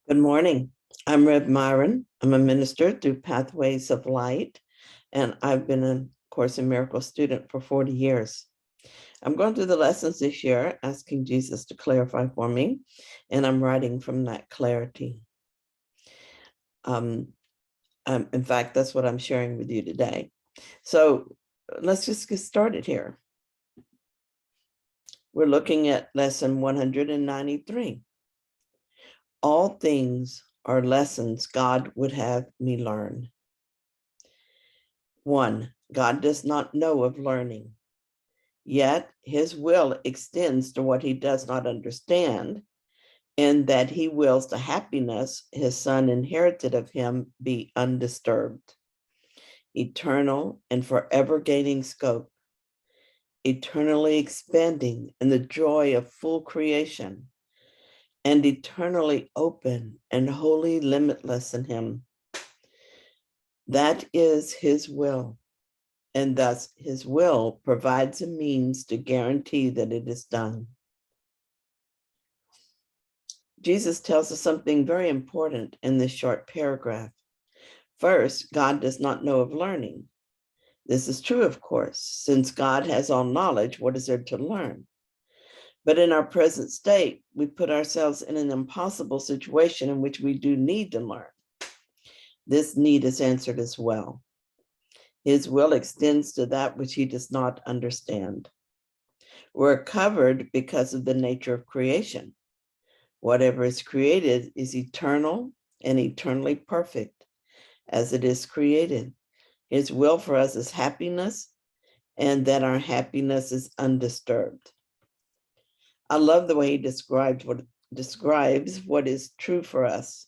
Good morning. I'm Reb Myron. I'm a minister through Pathways of Light, and I've been a Course in Miracles student for 40 years. I'm going through the lessons this year, asking Jesus to clarify for me, and I'm writing from that clarity. In fact, that's what I'm sharing with you today. So let's just get started here. We're looking at lesson 193. All things are lessons God would have me learn. 1. God does not know of learning, yet his will extends to what he does not understand, and that he wills the happiness his son inherited of him be undisturbed, eternal and forever gaining scope, eternally expanding in the joy of full creation, and eternally open and wholly limitless in him. That is his will. And thus his will provides a means to guarantee that it is done. Jesus tells us something very important in this short paragraph. First, God does not know of learning. This is true, of course, since God has all knowledge, what is there to learn? But in our present state, we put ourselves in an impossible situation in which we do need to learn. This need is answered as well. His will extends to that which he does not understand. We're covered because of the nature of creation. Whatever is created is eternal and eternally perfect as it is created. His will for us is happiness, and that our happiness is undisturbed. I love the way he describes what is true for us.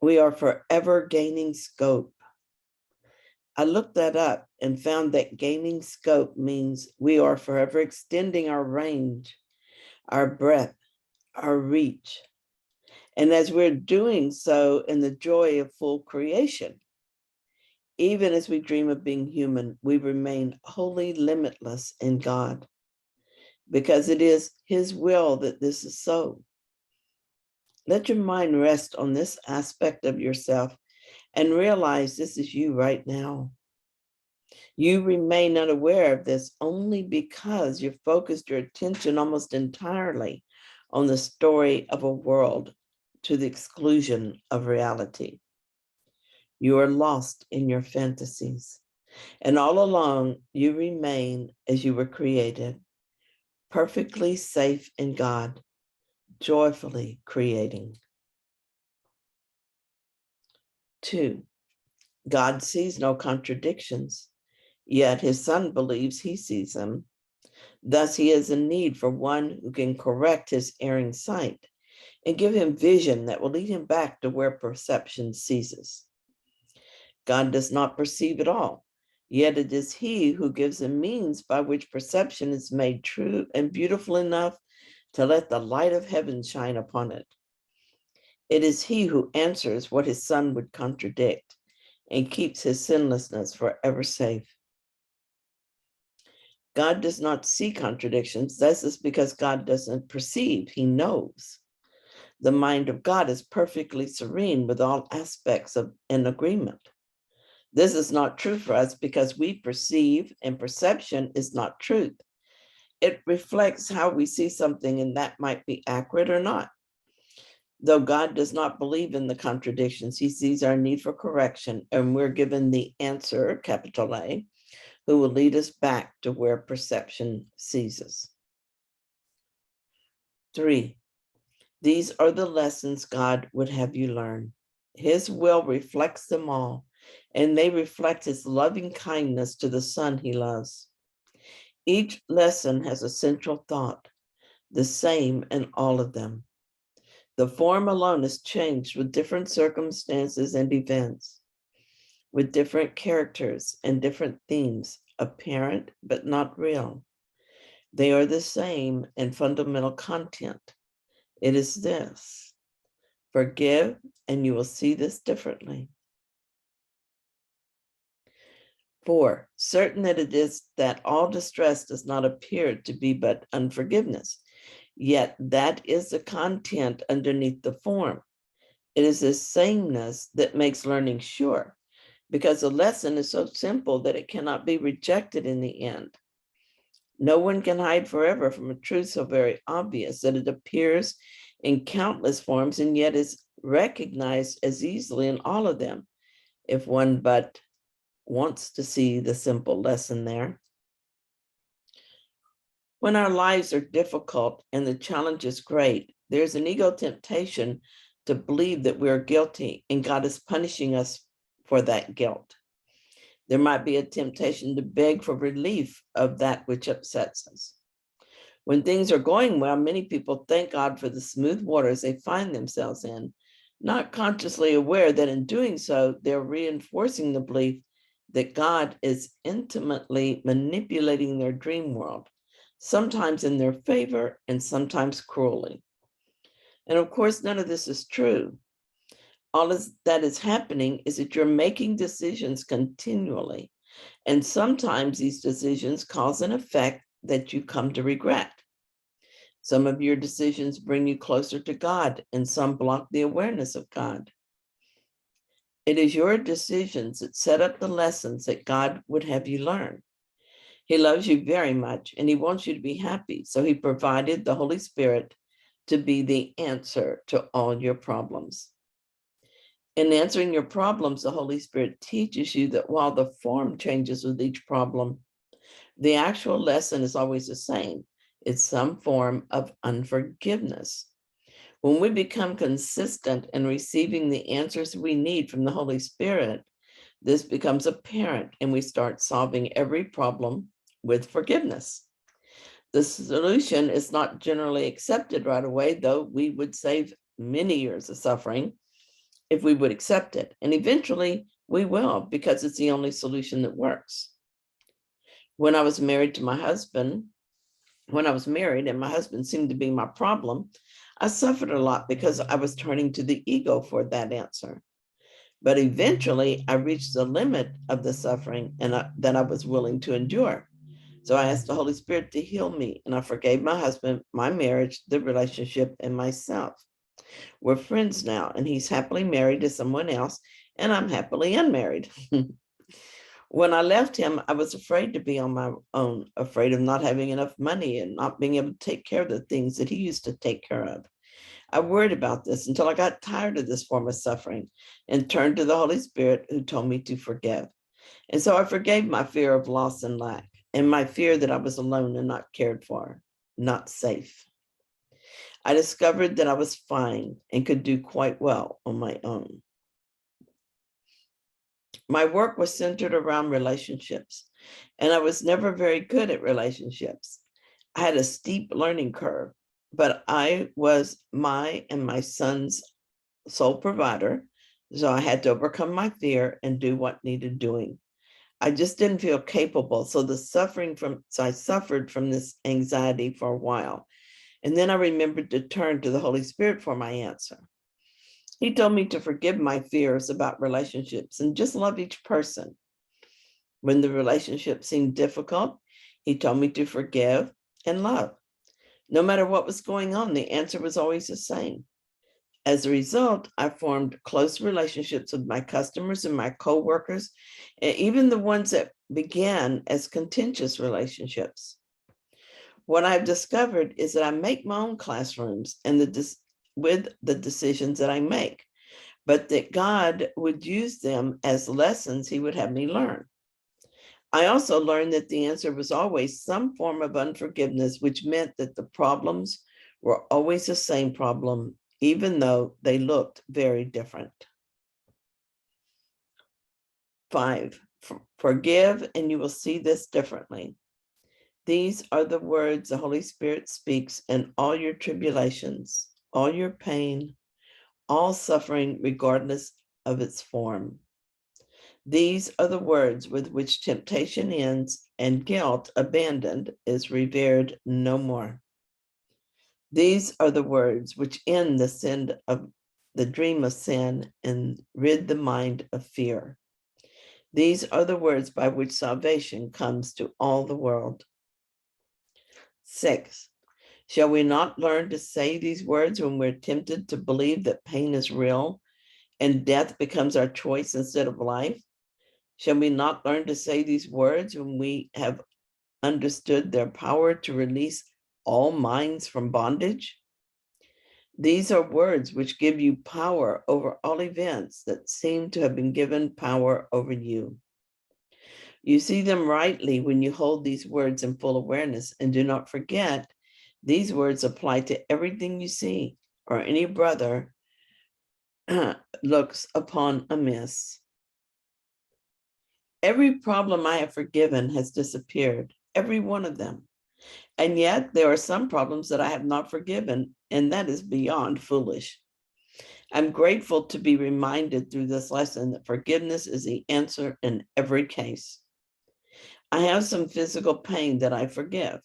We are forever gaining scope. I looked that up and found that gaining scope means we are forever extending our range, our breadth, our reach. And as we're doing so in the joy of full creation, even as we dream of being human, we remain wholly limitless in God, because it is his will that this is so. Let your mind rest on this aspect of yourself and realize this is you right now. You remain unaware of this only because you've focused your attention almost entirely on the story of a world to the exclusion of reality. You are lost in your fantasies, and all along you remain as you were created, perfectly safe in God, joyfully creating. 2, God sees no contradictions, yet his son believes he sees them. Thus he has a need for one who can correct his erring sight and give him vision that will lead him back to where perception ceases. God does not perceive at all, yet it is he who gives a means by which perception is made true and beautiful enough to let the light of heaven shine upon it. It is he who answers what his son would contradict and keeps his sinlessness forever safe. God does not see contradictions. This is because God doesn't perceive, he knows. The mind of God is perfectly serene with all aspects of an agreement. This is not true for us because we perceive, and perception is not truth. It reflects how we see something, and that might be accurate or not. Though God does not believe in the contradictions, he sees our need for correction, and we're given the answer, capital A, who will lead us back to where perception ceases. 3, these are the lessons God would have you learn. His will reflects them all, and they reflect his loving kindness to the son he loves. Each lesson has a central thought, the same in all of them. The form alone is changed with different circumstances and events, with different characters and different themes, apparent but not real. They are the same in fundamental content. It is this: forgive, and you will see this differently. 4, certain that it is that all distress does not appear to be but unforgiveness, yet that is the content underneath the form. It is this sameness that makes learning sure, because the lesson is so simple that it cannot be rejected in the end. No one can hide forever from a truth so very obvious that it appears in countless forms and yet is recognized as easily in all of them, if one but wants to see the simple lesson there. When our lives are difficult and the challenge is great, there's an ego temptation to believe that we're guilty and God is punishing us for that guilt. There might be a temptation to beg for relief of that which upsets us. When things are going well, many people thank God for the smooth waters they find themselves in, not consciously aware that in doing so, they're reinforcing the belief that God is intimately manipulating their dream world, sometimes in their favor and sometimes cruelly. And of course, none of this is true. All that is happening is that you're making decisions continually. And sometimes these decisions cause an effect that you come to regret. Some of your decisions bring you closer to God, and some block the awareness of God. It is your decisions that set up the lessons that God would have you learn. He loves you very much, and he wants you to be happy. So he provided the Holy Spirit to be the answer to all your problems. In answering your problems, the Holy Spirit teaches you that while the form changes with each problem, the actual lesson is always the same. It's some form of unforgiveness. When we become consistent in receiving the answers we need from the Holy Spirit, this becomes apparent and we start solving every problem with forgiveness. The solution is not generally accepted right away, though we would save many years of suffering if we would accept it. And eventually we will, because it's the only solution that works. When I was married and my husband seemed to be my problem, I suffered a lot because I was turning to the ego for that answer. But eventually I reached the limit of the suffering that I was willing to endure. So I asked the Holy Spirit to heal me, and I forgave my husband, my marriage, the relationship, and myself. We're friends now, and he's happily married to someone else, and I'm happily unmarried. When I left him, I was afraid to be on my own, afraid of not having enough money and not being able to take care of the things that he used to take care of. I worried about this until I got tired of this form of suffering and turned to the Holy Spirit, who told me to forgive. And so I forgave my fear of loss and lack, and my fear that I was alone and not cared for, not safe. I discovered that I was fine and could do quite well on my own. My work was centered around relationships, and I was never very good at relationships. I had a steep learning curve, but I was my and my son's sole provider, so I had to overcome my fear and do what needed doing. I just didn't feel capable, so I suffered from this anxiety for a while. And then I remembered to turn to the Holy Spirit for my answer. He told me to forgive my fears about relationships and just love each person. When the relationship seemed difficult, he told me to forgive and love. No matter what was going on, the answer was always the same. As a result, I formed close relationships with my customers and my coworkers, and even the ones that began as contentious relationships. What I've discovered is that I make my own classrooms and with the decisions that I make, but that God would use them as lessons he would have me learn. I also learned that the answer was always some form of unforgiveness, which meant that the problems were always the same problem, even though they looked very different. 5, forgive and you will see this differently. These are the words the Holy Spirit speaks in all your tribulations, all your pain, all suffering, regardless of its form. These are the words with which temptation ends and guilt, abandoned, is revered no more. These are the words which end the dream of sin and rid the mind of fear. These are the words by which salvation comes to all the world. 6, shall we not learn to say these words when we're tempted to believe that pain is real and death becomes our choice instead of life? Shall we not learn to say these words when we have understood their power to release all minds from bondage? These are words which give you power over all events that seem to have been given power over you. You see them rightly when you hold these words in full awareness, and do not forget, these words apply to everything you see or any brother looks upon amiss. Every problem I have forgiven has disappeared, every one of them. And yet there are some problems that I have not forgiven, and that is beyond foolish. I'm grateful to be reminded through this lesson that forgiveness is the answer in every case. I have some physical pain that I forgive.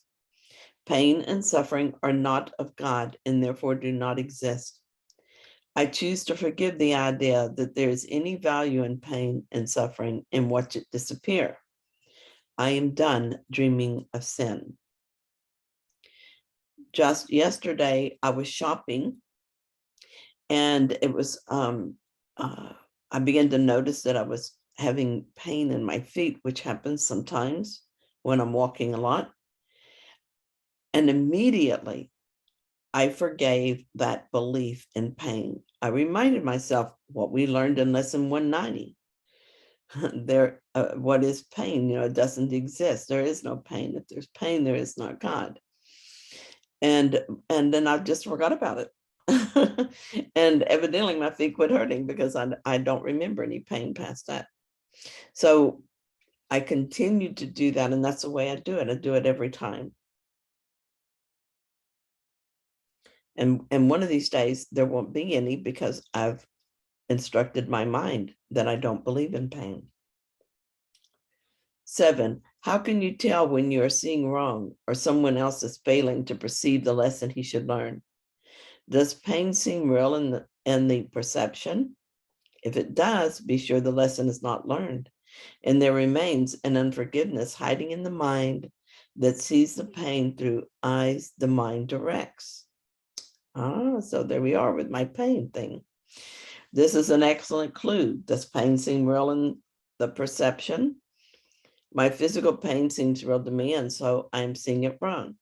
Pain and suffering are not of God and therefore do not exist. I choose to forgive the idea that there is any value in pain and suffering and watch it disappear. I am done dreaming of sin. Just yesterday, I was shopping, and it was, I began to notice that I was having pain in my feet, which happens sometimes when I'm walking a lot. And immediately I forgave that belief in pain. I reminded myself what we learned in lesson 190. What is pain? It doesn't exist. There is no pain. If there's pain, there is not God. And then I just forgot about it. And evidently my feet quit hurting because I don't remember any pain past that. So I continue to do that, and that's the way I do it. I do it every time. And one of these days there won't be any because I've instructed my mind that I don't believe in pain. 7, how can you tell when you are seeing wrong or someone else is failing to perceive the lesson he should learn? Does pain seem real in the perception? If it does, be sure the lesson is not learned, and there remains an unforgiveness hiding in the mind that sees the pain through eyes the mind directs. So there we are with my pain thing. This is an excellent clue. Does pain seem real in the perception? My physical pain seems real to me, and so I'm seeing it wrong.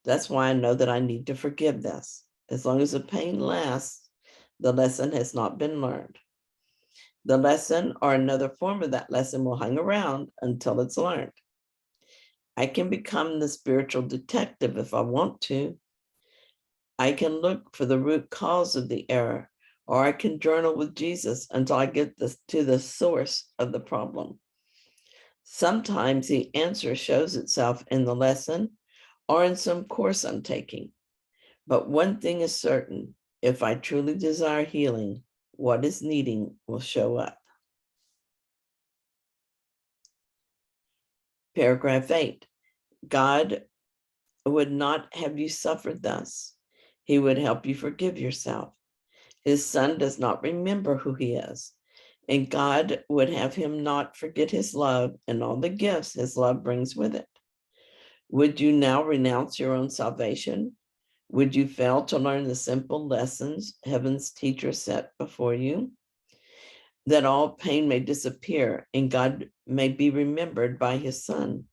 That's why I know that I need to forgive this. As long as the pain lasts, the lesson has not been learned. The lesson or another form of that lesson will hang around until it's learned. I can become the spiritual detective if I want to. I can look for the root cause of the error, or I can journal with Jesus until I get to the source of the problem. Sometimes the answer shows itself in the lesson or in some course I'm taking. But one thing is certain, if I truly desire healing, what is needing will show up. Paragraph 8, God would not have you suffer thus. He would help you forgive yourself. His son does not remember who he is, and God would have him not forget his love and all the gifts his love brings with it. Would you now renounce your own salvation? Would you fail to learn the simple lessons heaven's teacher set before you? That all pain may disappear and God may be remembered by his son.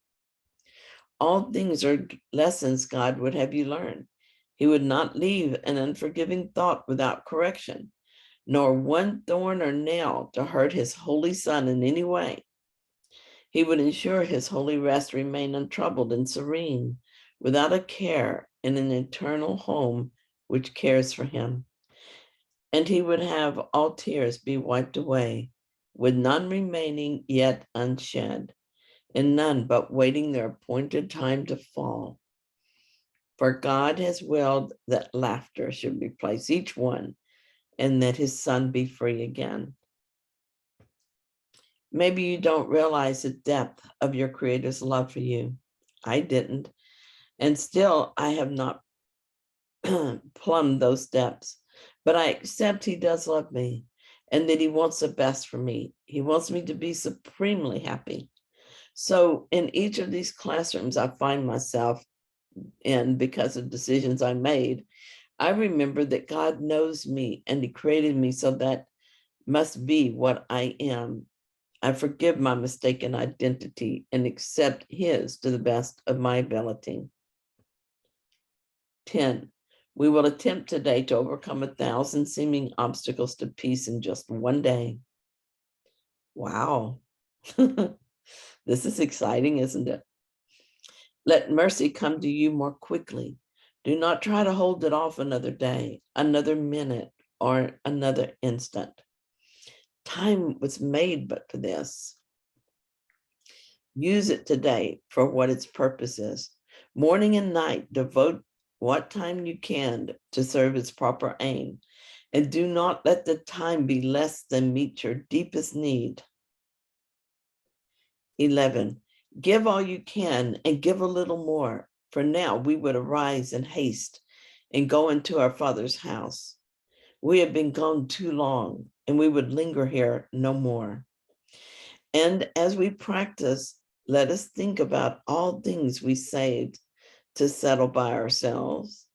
All things are lessons God would have you learn. He would not leave an unforgiving thought without correction, nor one thorn or nail to hurt his holy son in any way. He would ensure his holy rest remain untroubled and serene, without a care, in an eternal home which cares for him. And he would have all tears be wiped away, with none remaining yet unshed, and none but waiting their appointed time to fall. For God has willed that laughter should replace each one, and that his son be free again. Maybe you don't realize the depth of your Creator's love for you. I didn't. And still, I have not plumbed those depths. But I accept he does love me and that he wants the best for me. He wants me to be supremely happy. So in each of these classrooms I find myself in because of decisions I made, I remember that God knows me and he created me so that must be what I am. I forgive my mistaken identity and accept his to the best of my ability. 10. We will attempt today to overcome 1,000 seeming obstacles to peace in just one day. Wow. This is exciting, isn't it? Let mercy come to you more quickly. Do not try to hold it off another day, another minute, or another instant. Time was made but for this. Use it today for what its purpose is. Morning and night, devote what time you can to serve its proper aim. And do not let the time be less than meet your deepest need. 11. Give all you can and give a little more. For now we would arise in haste and go into our Father's house. We have been gone too long, and we would linger here no more. And as we practice, let us think about all things we saved to settle by ourselves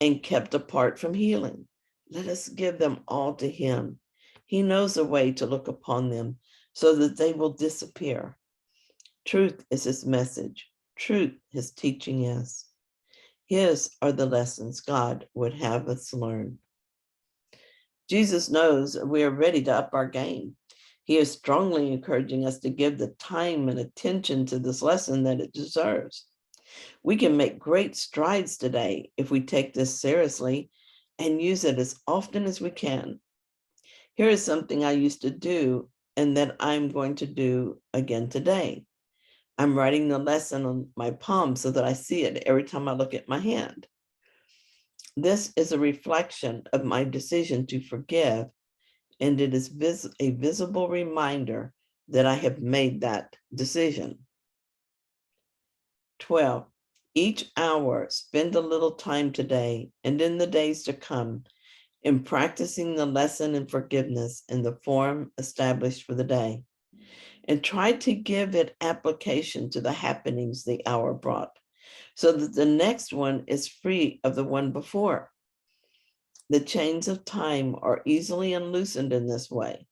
and kept apart from healing. Let us give them all to him. He knows a way to look upon them so that they will disappear. Truth is his message. Truth his teaching is. His are the lessons God would have us learn. Jesus knows we are ready to up our game. He is strongly encouraging us to give the time and attention to this lesson that it deserves. We can make great strides today if we take this seriously and use it as often as we can. Here is something I used to do and that I'm going to do again today. I'm writing the lesson on my palm so that I see it every time I look at my hand. This is a reflection of my decision to forgive, and it is a visible reminder that I have made that decision. 12. Each hour, spend a little time today and in the days to come in practicing the lesson in forgiveness in the form established for the day, and try to give it application to the happenings the hour brought, so that the next one is free of the one before. The chains of time are easily unloosened in this way.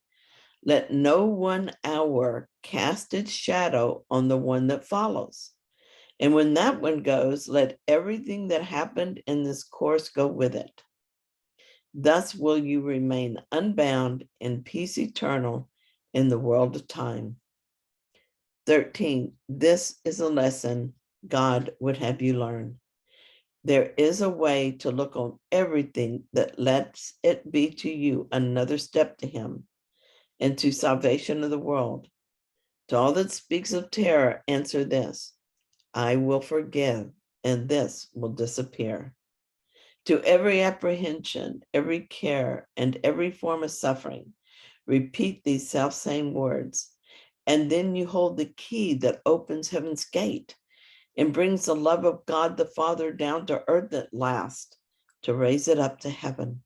Let no 1 hour cast its shadow on the one that follows. And when that one goes, let everything that happened in this course go with it. Thus will you remain unbound in peace eternal in the world of time. 13. This is a lesson God would have you learn. There is a way to look on everything that lets it be to you another step to him and to salvation of the world. To all that speaks of terror, answer this: I will forgive, and this will disappear. To every apprehension, every care, and every form of suffering, repeat these self-same words, and then you hold the key that opens heaven's gate and brings the love of God the Father down to earth at last to raise it up to heaven.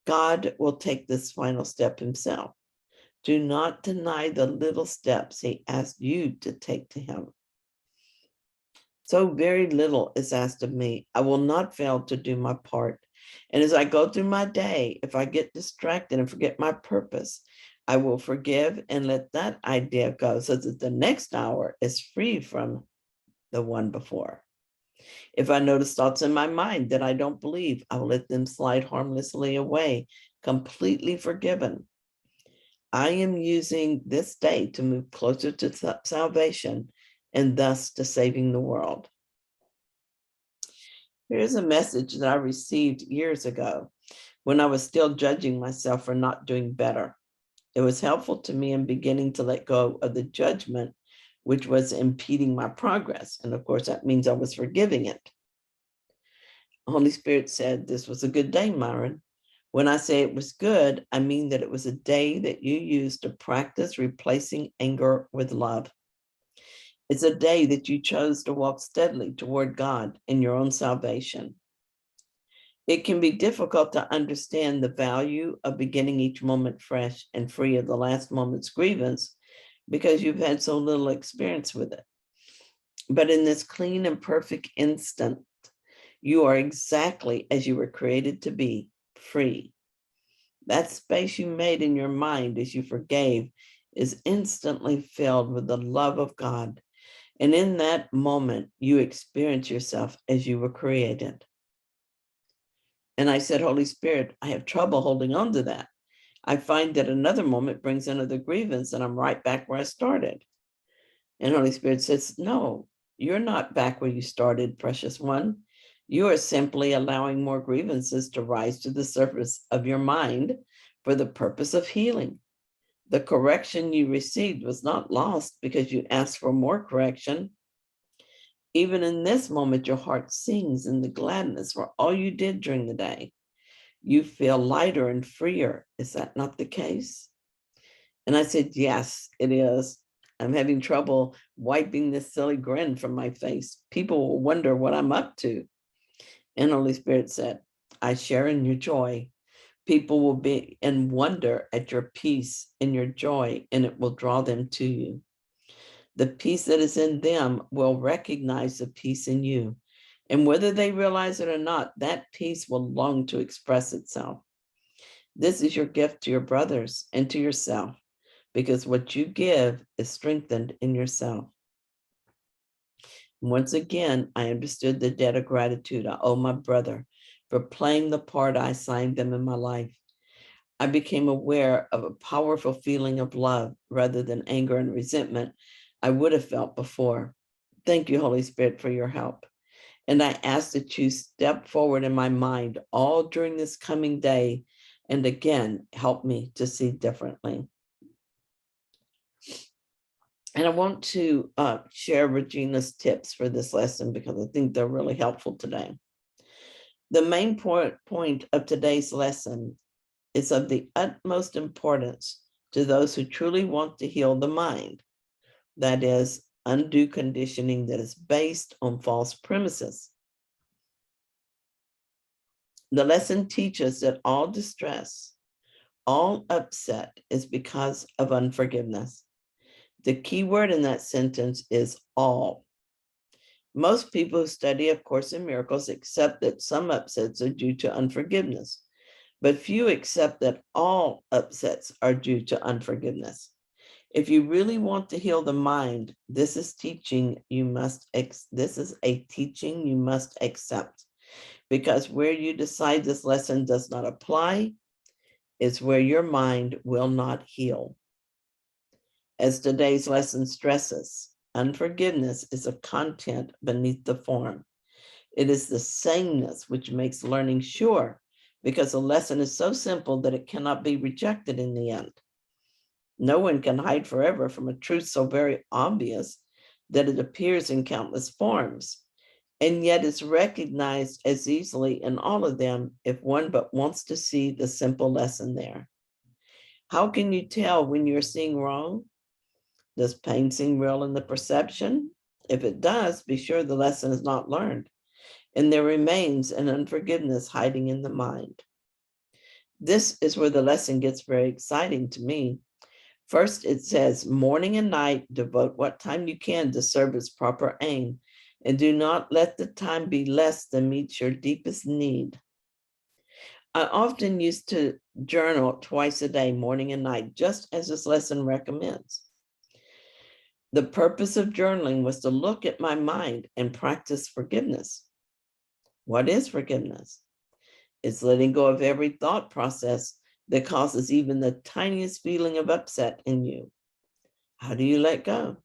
God will take this final step himself. Do not deny the little steps he asked you to take to him. So very little is asked of me. I will not fail to do my part. And as I go through my day, if I get distracted and forget my purpose, I will forgive and let that idea go so that the next hour is free from the one before. If I notice thoughts in my mind that I don't believe, I will let them slide harmlessly away, completely forgiven. I am using this day to move closer to salvation and thus to saving the world. Here's a message that I received years ago when I was still judging myself for not doing better. It was helpful to me in beginning to let go of the judgment which was impeding my progress. And of course, that means I was forgiving it. Holy Spirit said, this was a good day, Myron. When I say it was good, I mean that it was a day that you used to practice replacing anger with love. It's a day that you chose to walk steadily toward God and your own salvation. It can be difficult to understand the value of beginning each moment fresh and free of the last moment's grievance because you've had so little experience with it. But in this clean and perfect instant, you are exactly as you were created to be, free. That space you made in your mind as you forgave is instantly filled with the love of God. And in that moment, you experience yourself as you were created. And I said, Holy Spirit, I have trouble holding on to that. I find that another moment brings another grievance and I'm right back where I started. And Holy Spirit says, no, you're not back where you started, precious one. You are simply allowing more grievances to rise to the surface of your mind for the purpose of healing. The correction you received was not lost because you asked for more correction. Even in this moment, your heart sings in the gladness for all you did during the day. You feel lighter and freer. Is that not the case? And I said, yes, it is. I'm having trouble wiping this silly grin from my face. People will wonder what I'm up to. And Holy Spirit said, I share in your joy. People will be in wonder at your peace and your joy, and it will draw them to you. The peace that is in them will recognize the peace in you. And whether they realize it or not, that peace will long to express itself. This is your gift to your brothers and to yourself, because what you give is strengthened in yourself. Once again, I understood the debt of gratitude I owe my brother for playing the part I assigned them in my life. I became aware of a powerful feeling of love rather than anger and resentment I would have felt before. Thank you, Holy Spirit, for your help. And I ask that you step forward in my mind all during this coming day and again, help me to see differently. And I want to share Regina's tips for this lesson because I think they're really helpful today. The main point of today's lesson is of the utmost importance to those who truly want to heal the mind. That is, undo conditioning that is based on false premises. The lesson teaches that all distress, all upset is because of unforgiveness. The key word in that sentence is all. Most people who study A Course in Miracles accept that some upsets are due to unforgiveness, but few accept that all upsets are due to unforgiveness. If you really want to heal the mind, this is a teaching you must accept, because where you decide this lesson does not apply is where your mind will not heal. As today's lesson stresses, unforgiveness is a content beneath the form. It is the sameness which makes learning sure, because a lesson is so simple that it cannot be rejected in the end. No one can hide forever from a truth so very obvious that it appears in countless forms, and yet is recognized as easily in all of them if one but wants to see the simple lesson there. How can you tell when you're seeing wrong? Does pain seem real in the perception? If it does, be sure the lesson is not learned, and there remains an unforgiveness hiding in the mind. This is where the lesson gets very exciting to me. First, it says, morning and night, devote what time you can to serve its proper aim, and do not let the time be less than meets your deepest need. I often used to journal twice a day, morning and night, just as this lesson recommends. The purpose of journaling was to look at my mind and practice forgiveness. What is forgiveness? It's letting go of every thought process that causes even the tiniest feeling of upset in you. How do you let go?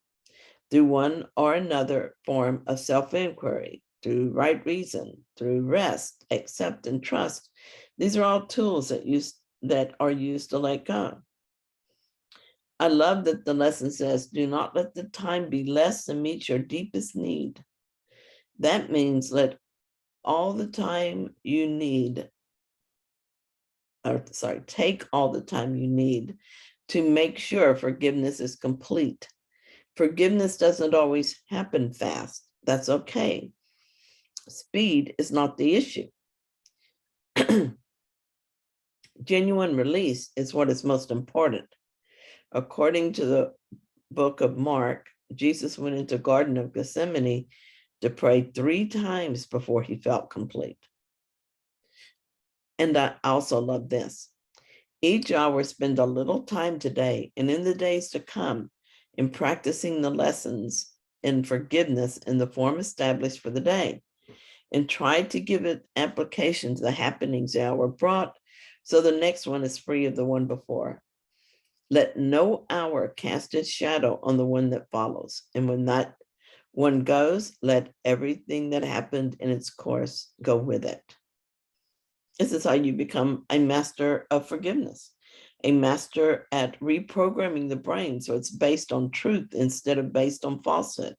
Through one or another form of self-inquiry, through right reason, through rest, accept, and trust. These are all tools that are used to let go. I love that the lesson says, do not let the time be less than meets your deepest need. That means let all the time you need, take all the time you need to make sure forgiveness is complete. Forgiveness doesn't always happen fast. That's okay. Speed is not the issue. Genuine release is what is most important. According to the book of Mark, Jesus went into the Garden of Gethsemane to pray 3 times before he felt complete. And I also love this. Each hour, spend a little time today and in the days to come in practicing the lessons in forgiveness in the form established for the day, and try to give it application to the happenings the hour brought, so the next one is free of the one before. Let no hour cast its shadow on the one that follows. And when that one goes, let everything that happened in its course go with it. This is how you become a master of forgiveness, a master at reprogramming the brain so it's based on truth instead of based on falsehood.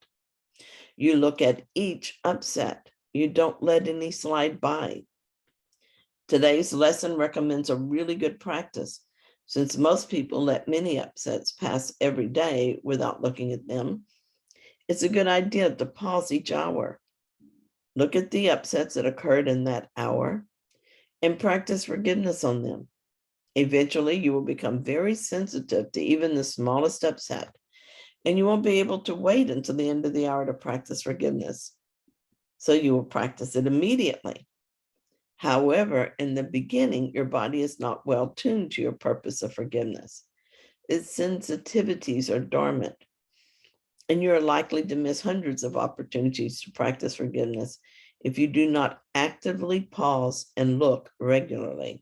You look at each upset. You don't let any slide by. Today's lesson recommends a really good practice. Since most people let many upsets pass every day without looking at them, it's a good idea to pause each hour. Look at the upsets that occurred in that hour and practice forgiveness on them. Eventually, you will become very sensitive to even the smallest upset, and you won't be able to wait until the end of the hour to practice forgiveness. So you will practice it immediately. However, in the beginning, your body is not well tuned to your purpose of forgiveness. Its sensitivities are dormant, and you're likely to miss hundreds of opportunities to practice forgiveness if you do not actively pause and look regularly.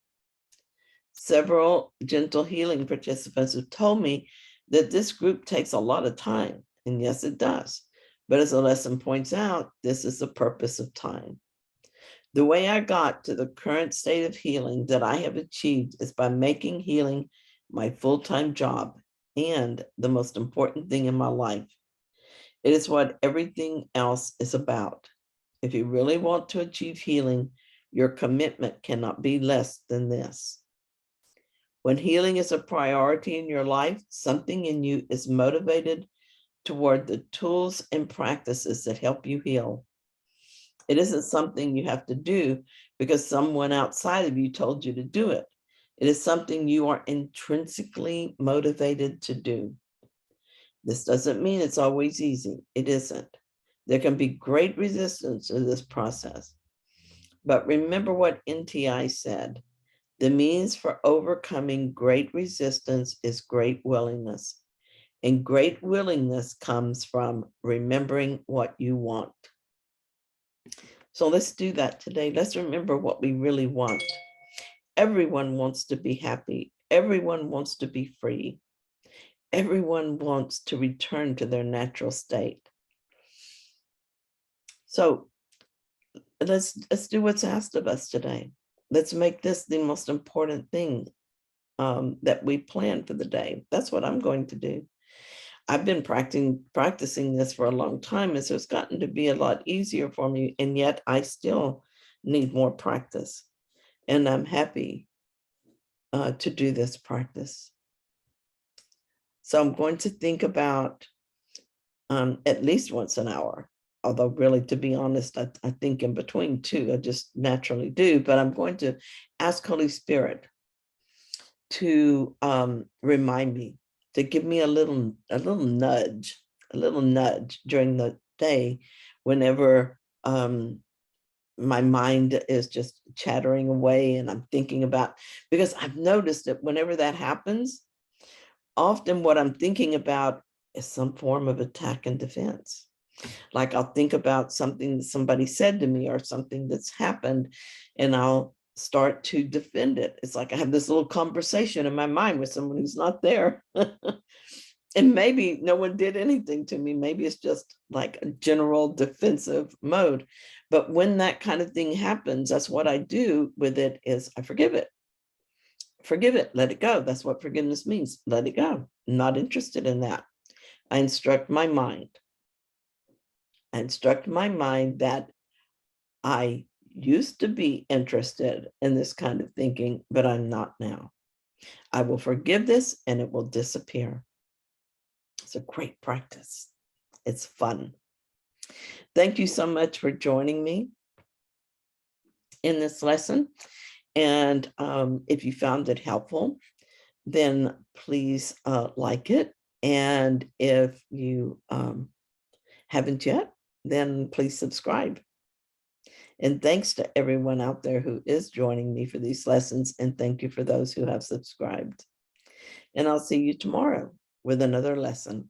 Several gentle healing participants have told me that this group takes a lot of time, and yes, it does. But as the lesson points out, this is the purpose of time. The way I got to the current state of healing that I have achieved is by making healing my full-time job and the most important thing in my life. It is what everything else is about. If you really want to achieve healing, your commitment cannot be less than this. When healing is a priority in your life, something in you is motivated toward the tools and practices that help you heal. It isn't something you have to do because someone outside of you told you to do it. It is something you are intrinsically motivated to do. This doesn't mean it's always easy. It isn't. There can be great resistance to this process. But remember what NTI said. The means for overcoming great resistance is great willingness. And great willingness comes from remembering what you want. So let's do that today. Let's remember what we really want. Everyone wants to be happy. Everyone wants to be free. Everyone wants to return to their natural state. So let's do what's asked of us today. Let's make this the most important thing that we plan for the day. That's what I'm going to do. I've been practicing this for a long time, and so it's gotten to be a lot easier for me, and yet I still need more practice. And I'm happy to do this practice. So I'm going to think about at least once an hour, although really, to be honest, I think in between two, I just naturally do, but I'm going to ask Holy Spirit to remind me, to give me a little nudge during the day whenever my mind is just chattering away and I'm thinking about, because I've noticed that whenever that happens, often what I'm thinking about is some form of attack and defense. Like I'll think about something that somebody said to me or something that's happened, and I'll start to defend it. It's like I have this little conversation in my mind with someone who's not there. And maybe no one did anything to me. Maybe it's just like a general defensive mode. But when that kind of thing happens, that's what I do with it is I forgive it. Forgive it, let it go. That's what forgiveness means. Let it go. I'm not interested in that. I instruct my mind. I instruct my mind that I used to be interested in this kind of thinking, but I'm not now. I will forgive this and it will disappear. It's a great practice. It's fun. Thank you so much for joining me in this lesson. And if you found it helpful, then please like it. And if you haven't yet, then please subscribe. And thanks to everyone out there who is joining me for these lessons. And thank you for those who have subscribed. And I'll see you tomorrow with another lesson.